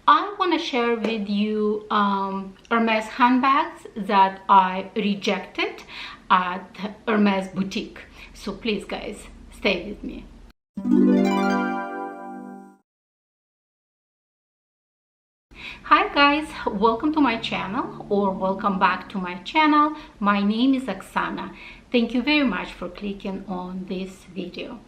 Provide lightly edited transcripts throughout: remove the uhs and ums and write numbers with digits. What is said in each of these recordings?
I want to share with you Hermes handbags that I rejected at Hermes boutique. So please guys, stay with me. Hi guys, welcome to my channel, or welcome back to my channel. My name is Oksana. Thank you very much for clicking on this video.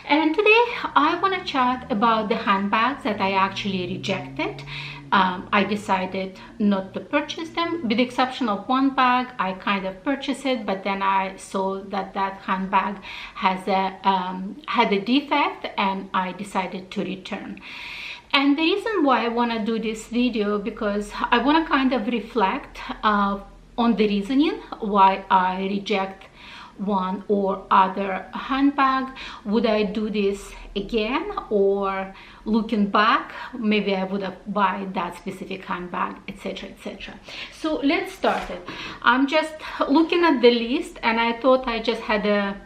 And today I want to chat about the handbags that I actually rejected. I decided not to purchase them, with the exception of one bag. I kind of purchased it, but then I saw that that handbag has had a defect, and I decided to return. And the reason why I want to do this video, because I want to kind of reflect on the reasoning why I reject one or other handbag. Would I do this again, or looking back, maybe I would have bought that specific handbag, etc., etc. So let's start it. I'm just looking at the list, and I thought I just had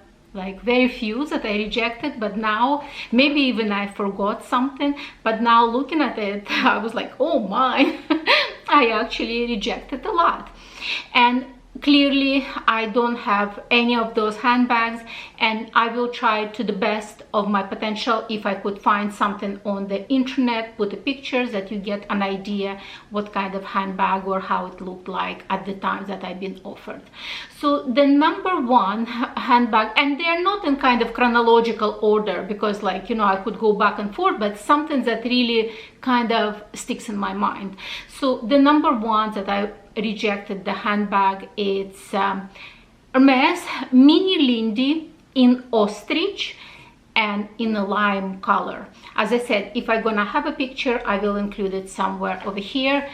very few that I rejected, but now maybe even I forgot something, but now looking at it, I was like, oh my, I actually rejected a lot. And clearly I don't have any of those handbags, and I will try to the best of my potential. If I could find something on the internet, put the pictures, that you get an idea what kind of handbag or how it looked like at the time that I've been offered. So the number one handbag, and they're not in kind of chronological order, because I could go back and forth, but something that really kind of sticks in my mind. So the number one that I rejected, the handbag, it's Hermes Mini Lindy in ostrich and in a lime color. As I said, if I'm gonna have a picture, I will include it somewhere over here.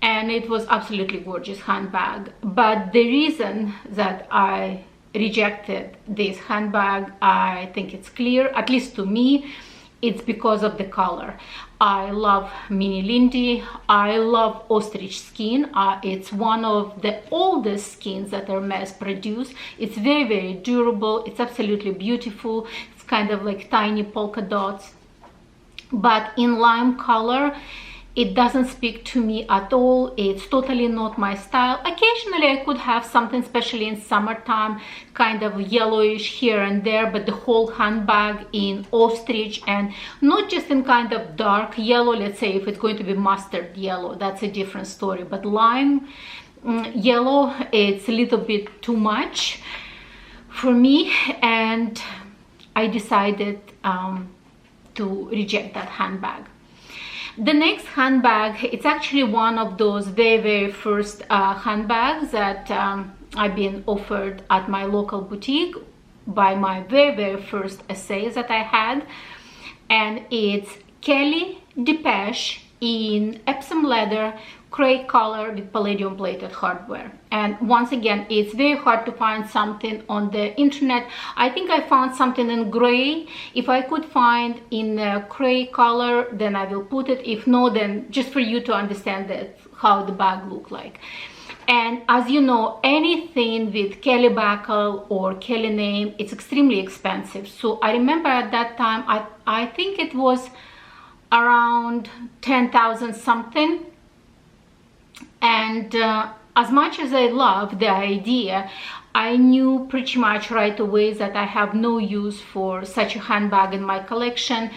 And it was absolutely gorgeous handbag. But the reason that I rejected this handbag, I think it's clear, at least to me. It's because of the color. I love Mini Lindy. I love ostrich skin. It's one of the oldest skins that Hermes produce. It's very, very durable. It's absolutely beautiful. It's kind of like tiny polka dots. But in lime color, it doesn't speak to me at all. It's totally not my style. Occasionally I could have something, especially in summertime, kind of yellowish here and there, but the whole handbag in ostrich, and not just in kind of dark yellow. Let's say if it's going to be mustard yellow, that's a different story, but lime yellow, it's a little bit too much for me, and I decided to reject that handbag. The next handbag, it's actually one of those very, very first handbags that I've been offered at my local boutique by my very, very first essays that I had. And it's Kelly Depeche in Epsom leather, gray color with palladium plated hardware. And once again, it's very hard to find something on the internet. I think I found something in gray. If I could find in a gray color, then I will put it. If no, then just for you to understand that how the bag looked like. And as you know, anything with Kelly buckle or Kelly name, it's extremely expensive. So I remember at that time, I think it was around 10,000 something. And as much as I love the idea, I knew pretty much right away that I have no use for such a handbag in my collection.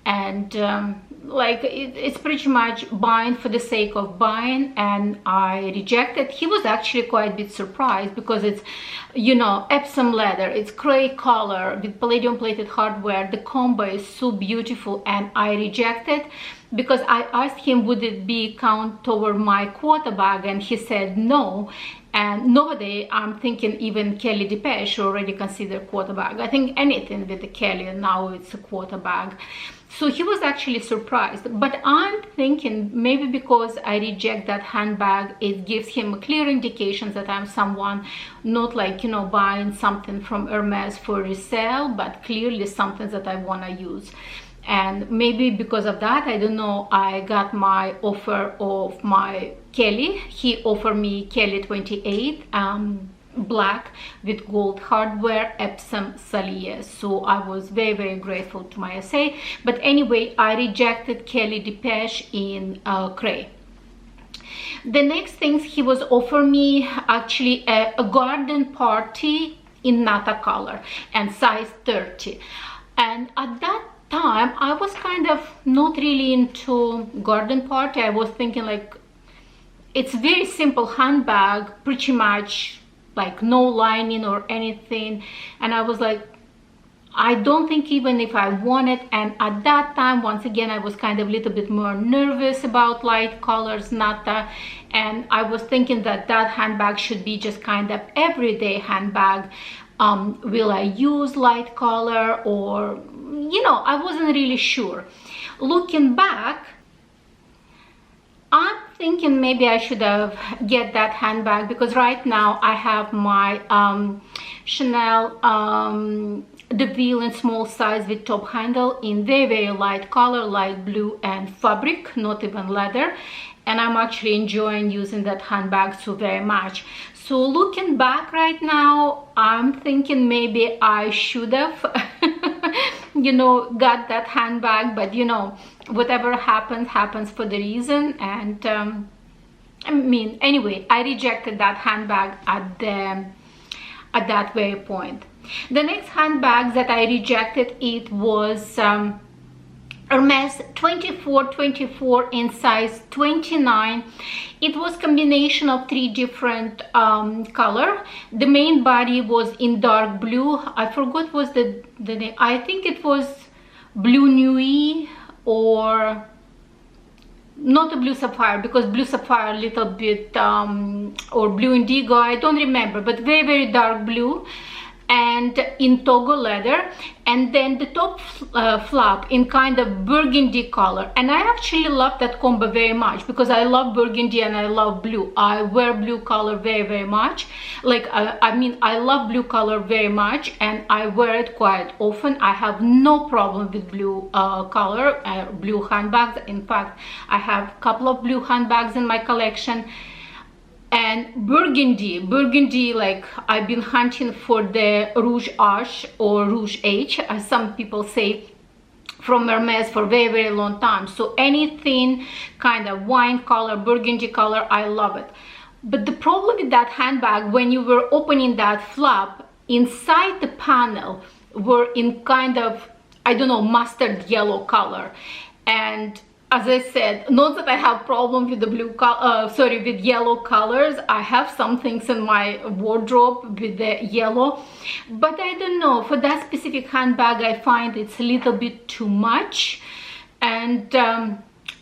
And it's pretty much buying for the sake of buying, and I rejected. He was actually quite a bit surprised, because it's, Epsom leather, it's gray color with palladium plated hardware. The combo is so beautiful, and I rejected because I asked him, would it be count toward my quota bag, and he said no. And nowadays I'm thinking even Kelly Depeche already considered quota bag. I think anything with the Kelly now, it's a quota bag. So he was actually surprised. But I'm thinking maybe because I reject that handbag, it gives him a clear indication that I'm someone not buying something from Hermes for resale, but clearly something that I want to use. And maybe because of that, I don't know, I got my offer of my Kelly. He offered me Kelly 28 black with gold hardware, Epsom Salier. So I was very, very grateful to my SA. But anyway, I rejected Kelly Depeche in Cray. The next things he was offering me, actually a garden party in Nata color and size 30. And at that time I was kind of not really into garden party. I was thinking like, it's very simple handbag, pretty much like no lining or anything. And I was like, I don't think even if I want it. And at that time, once again, I was kind of a little bit more nervous about light colors, Nata. And I was thinking that that handbag should be just kind of everyday handbag. Will I use light color, or, you know, I wasn't really sure. Looking back, I'm thinking maybe I should have get that handbag, because right now I have my Chanel DeVille in small size with top handle in very, very light color, light blue and fabric, not even leather. And I'm actually enjoying using that handbag so very much. So looking back right now, I'm thinking maybe I should have you know, got that handbag. But you know, whatever happens, happens for the reason. And I mean, anyway, I rejected that handbag at that very point. The next handbag that I rejected, it was Hermes 2424 in size 29. It was combination of 3 different color. The main body was in dark blue. I forgot was the name. I think it was Blue Nuit, or not a blue sapphire, because blue sapphire a little bit or blue indigo, I don't remember, but very, very dark blue, and in Togo leather. And then the top flap in kind of burgundy color. And I actually love that combo very much, because I love burgundy and I love blue. I wear blue color very, very much. Like I mean, I love blue color very much, and I wear it quite often. I have no problem with blue color, blue handbags. In fact, I have a couple of blue handbags in my collection. And burgundy, like I've been hunting for the Rouge H or Rouge H, as some people say, from Hermes for very, very long time. So anything kind of wine color, burgundy color, I love it. But the problem with that handbag, when you were opening that flap, inside the panel were in kind of, I don't know, mustard yellow color. And as I said, not that I have problem with the with yellow colors. I have some things in my wardrobe with the yellow, but I don't know, for that specific handbag I find it's a little bit too much. And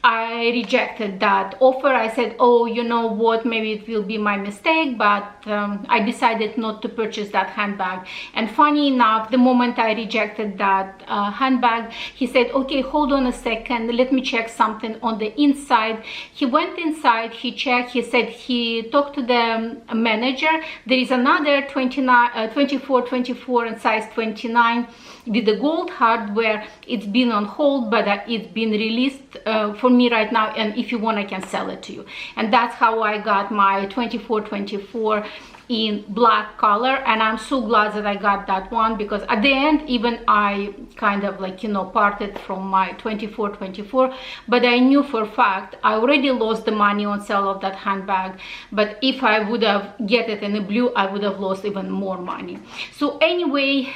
I rejected that offer. I said, oh, you know what, maybe it will be my mistake, but I decided not to purchase that handbag. And funny enough, the moment I rejected that handbag, he said, okay, hold on a second, let me check something on the inside. He went inside, he checked, he said he talked to the manager. There is another 2424 and size 29 with the gold hardware. It's been on hold, but it's been released for me right now, and if you want, I can sell it to you. And that's how I got my 2424 in black color. And I'm so glad that I got that one, because at the end, even I kind of like, you know, parted from my 2424, but I knew for a fact I already lost the money on sale of that handbag. But if I would have get it in the blue, I would have lost even more money. So anyway,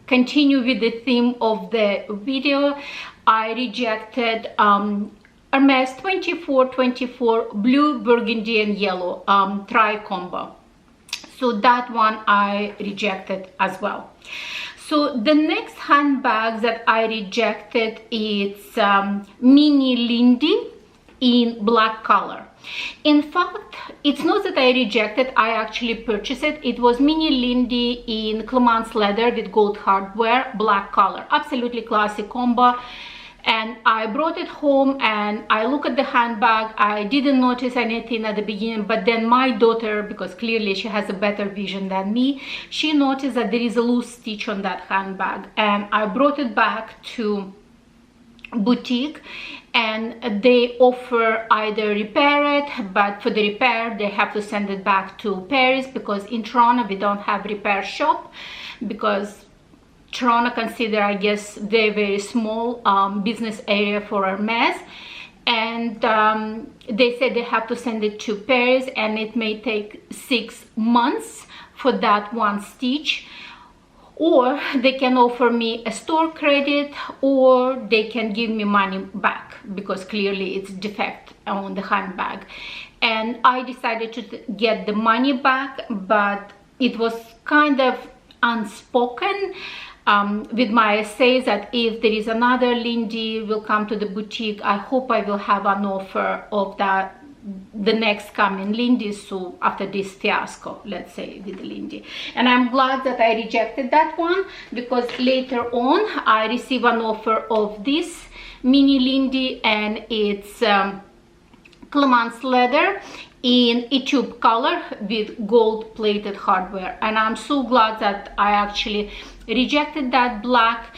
continue with the theme of the video. I rejected Hermes 2424 blue, burgundy and yellow tri-combo. So that one I rejected as well. So the next handbag that I rejected is mini Lindy in black color. In fact, it's not that I rejected, I actually purchased it. It was mini Lindy in Clemence leather with gold hardware, black color. Absolutely classic combo. And I brought it home and I look at the handbag. I didn't notice anything at the beginning, but then my daughter, because clearly she has a better vision than me, she noticed that there is a loose stitch on that handbag. And I brought it back to boutique, and they offer either repair it, but for the repair they have to send it back to Paris, because in Toronto we don't have repair shop, because Toronto consider, I guess, very small business area for Hermes. And they said they have to send it to Paris, and it may take 6 months for that one stitch. Or they can offer me a store credit, or they can give me money back, because clearly it's defect on the handbag. And I decided to get the money back, but it was kind of unspoken with my essays that if there is another Lindy will come to the boutique, I hope I will have an offer of that, the next coming Lindy, so after this fiasco, let's say, with Lindy. And I'm glad that I rejected that one, because later on I received an offer of this mini Lindy, and it's Clemence leather in a tube color with gold plated hardware. And I'm so glad that I actually rejected that black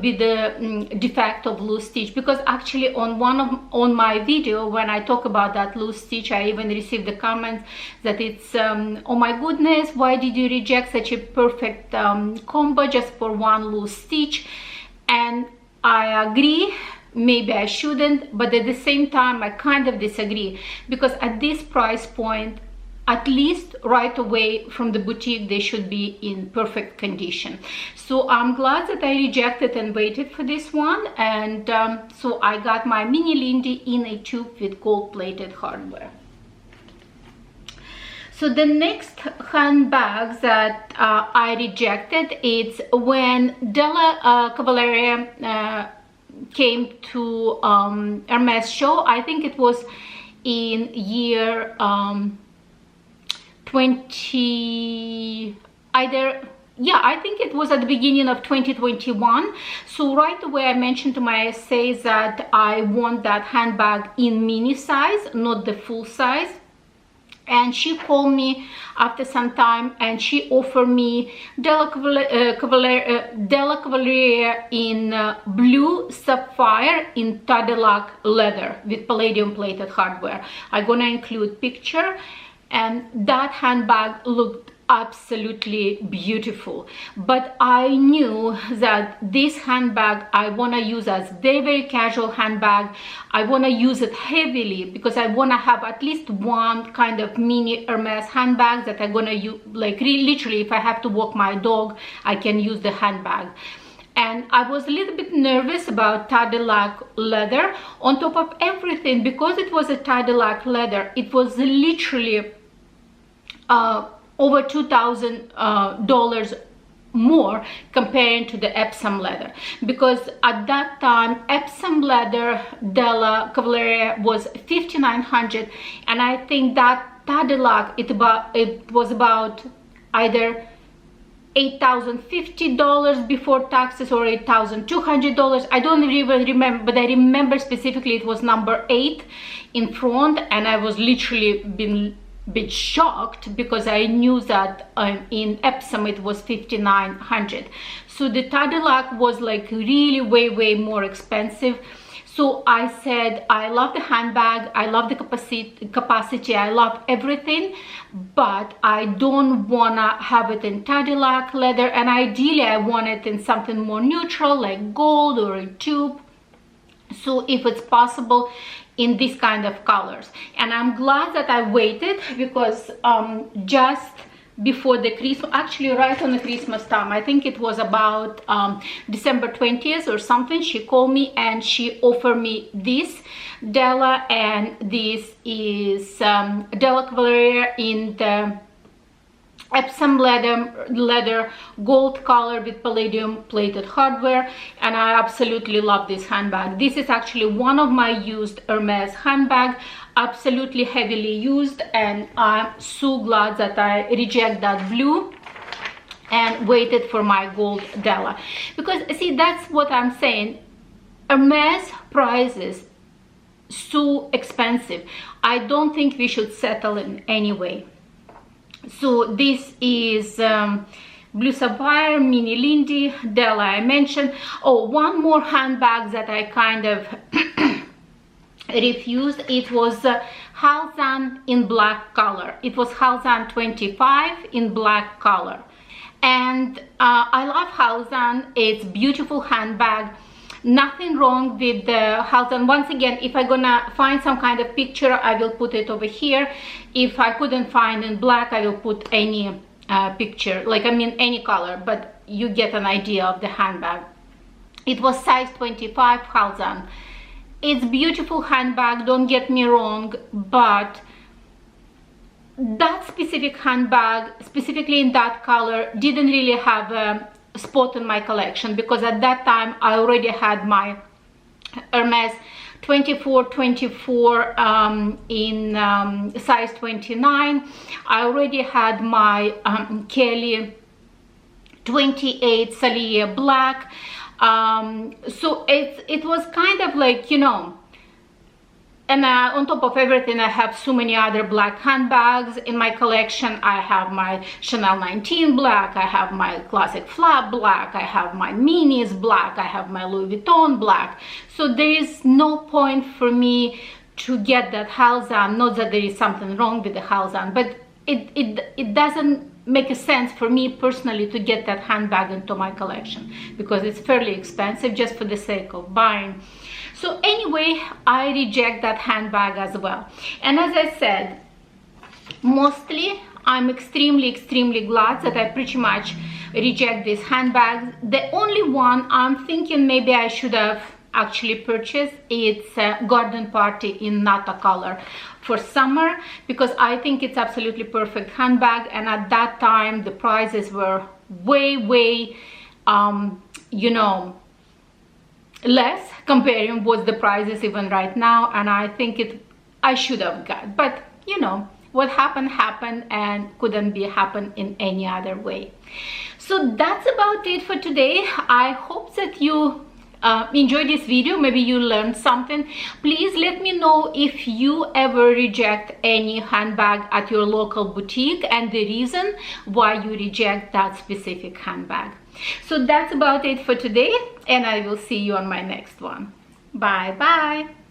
with the defect of loose stitch, because actually on my video when I talk about that loose stitch, I even received the comments that it's oh my goodness, why did you reject such a perfect combo just for one loose stitch? And I agree, maybe I shouldn't, but at the same time I kind of disagree, because at this price point, at least right away from the boutique, they should be in perfect condition. So I'm glad that I rejected and waited for this one. And so I got my mini Lindy in a tube with gold plated hardware. So the next handbags that I rejected, it's when Della Cavaliere came to Hermes show. I think it was in year 20, I think it was at the beginning of 2021. So right away I mentioned to my essays that I want that handbag in mini size, not the full size. And she called me after some time and she offered me Della Cavaliere in blue sapphire in Cadillac leather with palladium plated hardware. I'm gonna include picture. And that handbag looked absolutely beautiful, but I knew that this handbag I want to use as very casual handbag. I want to use it heavily because I want to have at least one kind of mini Hermes handbag that I'm gonna use, like literally if I have to walk my dog, I can use the handbag. And I was a little bit nervous about Cadillac leather. On top of everything, because it was a Cadillac leather, it was literally over $2,000 more comparing to the Epsom leather, because at that time Epsom leather Della Cavaliere was $5,900, and I think that Cadillac it was about either $8,050 before taxes or $8,200. I don't even remember, but I remember specifically it was number 8 in front, and I was literally been a bit shocked because I knew that in Epsom it was $5,900. So the Cadillac was like really way more expensive. So I said, I love the handbag, I love the capacity, I love everything, but I don't wanna have it in Cadillac leather, and ideally I want it in something more neutral like gold or a tube. So if it's possible, in this kind of colors. And I'm glad that I waited, because just before the Christmas, actually right on the Christmas time, I think it was about December 20th or something, she called me and she offered me this Della, and this is Della Cavaliere in the Epsom leather gold color with palladium plated hardware, and I absolutely love this handbag. This is actually one of my used Hermes handbag, absolutely heavily used, and I'm so glad that I reject that blue and waited for my gold Della, because see, that's what I'm saying, Hermes prices so expensive. I don't think we should settle in any way. So this is blue sapphire mini Lindy Della I mentioned. Oh, one more handbag that I kind of refused. It was Halzan in black color. It was Halzan 25 in black color. And I love Halzan. It's beautiful handbag. Nothing wrong with the Halzan. Once again, if I'm gonna find some kind of picture, I will put it over here. If I couldn't find in black, I will put any picture, like I mean any color, but you get an idea of the handbag. It was size 25 Halzan. It's beautiful handbag, don't get me wrong, but that specific handbag, specifically in that color, didn't really have a spot in my collection, because at that time I already had my Hermes 24 in size 29. I already had my Kelly 28 Salier black. So it was kind of like, you know, and on top of everything, I have so many other black handbags in my collection. I have my Chanel 19 black, I have my classic flap black, I have my minis black, I have my Louis Vuitton black. So there is no point for me to get that Halzan. Not that there is something wrong with the Halzan, but it doesn't make a sense for me personally to get that handbag into my collection, because it's fairly expensive just for the sake of buying. So anyway, I reject that handbag as well. And as I said, mostly I'm extremely glad that I pretty much reject these handbags. The only one I'm thinking maybe I should have actually purchased, it's Garden Party in Nata color for summer, because I think it's absolutely perfect handbag, and at that time the prices were way you know, less comparing with the prices even right now, and I think I should have got, but you know, what happened and couldn't be happen in any other way. So that's about it for today. I hope that you enjoyed this video. Maybe you learned something. Please let me know if you ever reject any handbag at your local boutique and the reason why you reject that specific handbag. So that's about it for today, and I will see you on my next one. Bye bye.